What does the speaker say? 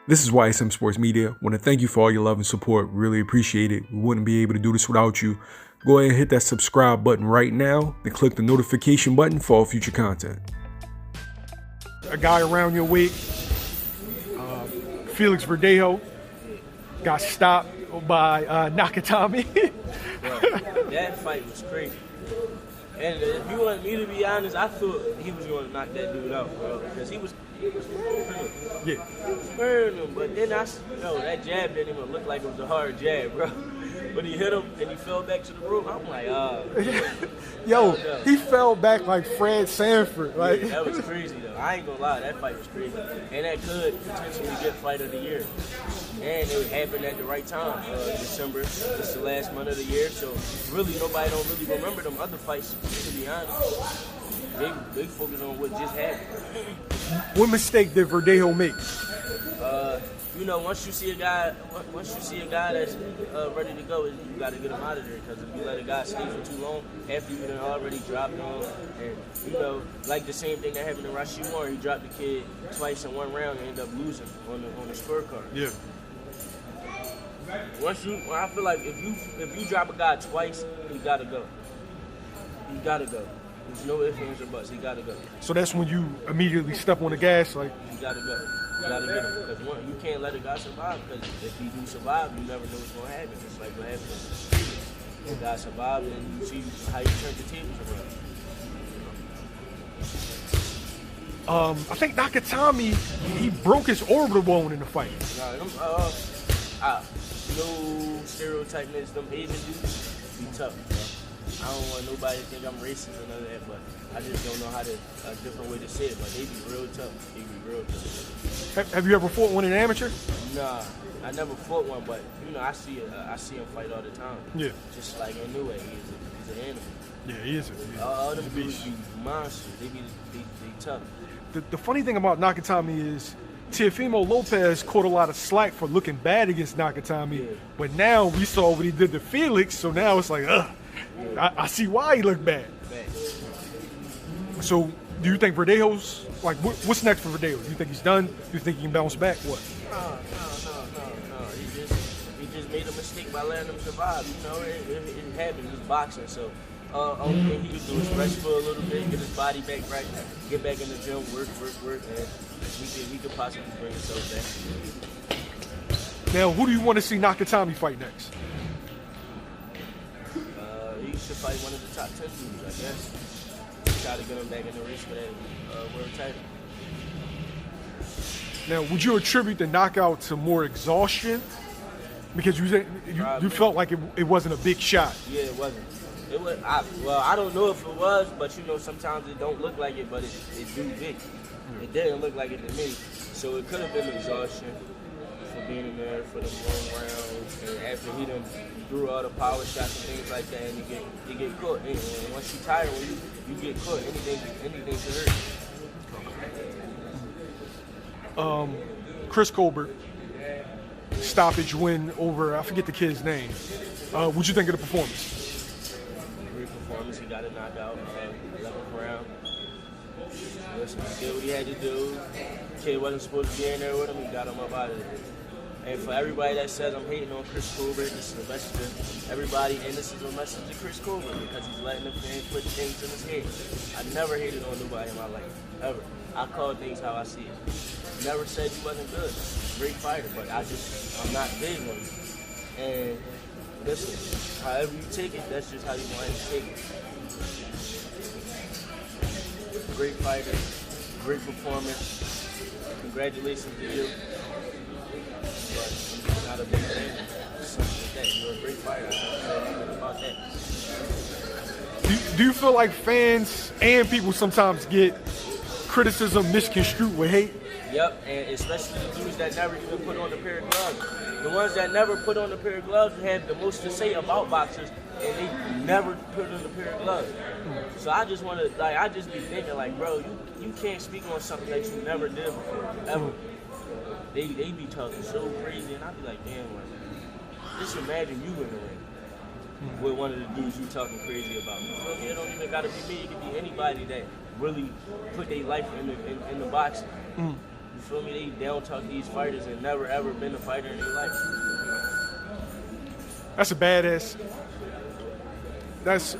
This is YSM Sports Media. Want to thank you for all your love and support. Really appreciate it. We wouldn't be able to do this without you. Go ahead and hit that subscribe button right now and click the notification button for all future content. A guy around your weight, Felix Verdejo, got stopped by Nakatini. Bro, that fight was crazy. And if you want me to be honest, I thought he was going to knock that dude out, bro. Because he was murdering him. Yeah. He was murdering him. But then that jab didn't even look like it was a hard jab, bro. When he hit him and he fell back to the rope, I'm like, Yo, he fell back like Fred Sanford. Like, yeah, that was crazy, though. I ain't gonna lie, that fight was crazy. And that could potentially get fight of the year. And it happened at the right time. December, it's the last month of the year, so really nobody don't really remember them other fights, to be honest. They focus on what just happened. What mistake did Verdejo make? Once you see a guy that's ready to go, you got to get him out of there. Because if you let a guy stay for too long, after you done already dropped him, and like the same thing that happened to Rashiem Jefferson, he dropped the kid twice in one round and ended up losing on the scorecard. Yeah. I feel like if you drop a guy twice, he gotta go. He gotta go. There's no ifs, ands, or buts. He gotta go. So that's when you immediately step on the gas, like. You gotta go. You gotta get him. Because you can't let a guy survive. Because if he do survive, you never know what's gonna happen. It's like what happened. The guy survived, and you see how you turn the tables around. I think Nakatini, he broke his orbital bone in the fight. No stereotyping. Them Asian dudes be tough, bro. I don't want nobody to think I'm racist or none of that, but I just don't know a different way to say it. But they be real tough. They be real tough. Have you ever fought one in amateur? Nah, I never fought one, but I see him fight all the time. Yeah. Just like Inuoe, he's an animal. Yeah, he is. All them dudes be monsters. They tough. The funny thing about Nakatini is Teofimo Lopez caught a lot of slack for looking bad against Nakatini, but now we saw what he did to Felix, so now it's like, I see why he looked bad. So, do you think Verdejo's, like, what's next for Verdejo? Do you think he's done? Do you think he can bounce back? What? No. He just made a mistake by letting him survive. It happened. It's boxing, so only thing he could do is rest for a little bit, get his body back right, get back in the gym, work, and he could possibly bring himself back. Now, who do you want to see Nakatini fight next? He should fight one of the top 10 dudes, I guess. Try to get him back in the race for that world title. Now, would you attribute the knockout to more exhaustion? Because you felt like it wasn't a big shot. Yeah, it wasn't. I don't know if it was, but sometimes it don't look like it, but it do big. It didn't look like it to me. So it could have been exhaustion for being in there for the long rounds, and after he done threw all the power shots and things like that, and you get caught. And once you tired, when you get caught, anything can hurt. Chris Colbert, stoppage win over, I forget the kid's name. What'd you think of the performance? Great performance. He got a knockout, 11th round. Listen, he did what he had to do. Kid wasn't supposed to be in there with him. He got him up out of there. And for everybody that says I'm hating on Chris Colbert, this is a message to everybody, and this is a message to Chris Colbert because he's letting the fans put things in his head. I never hated on nobody in my life, ever. I call things how I see it. Never said he wasn't good. Great fighter, but I'm not big on him. And listen, however you take it, that's just how you want to take it. Great fighter, great performance. Congratulations to you. But I'm just not a big fan of something like that. You're a great fighter. I don't know anything about that. Do you feel like fans and people sometimes get criticism misconstrued with hate? Yep, and especially the dudes that never even put on a pair of gloves. The ones that never put on a pair of gloves have the most to say about boxers, and they never put on a pair of gloves. So I just want to, I just be thinking, bro, you can't speak on something that you never did before, ever. They be talking so crazy, and I be like, damn, just imagine you in the ring with one of the dudes you talking crazy about. It don't even gotta be me. It could be anybody that really put their life in the boxing. You feel me? They don't talk these fighters and never ever been a fighter in their life. That's a badass. That's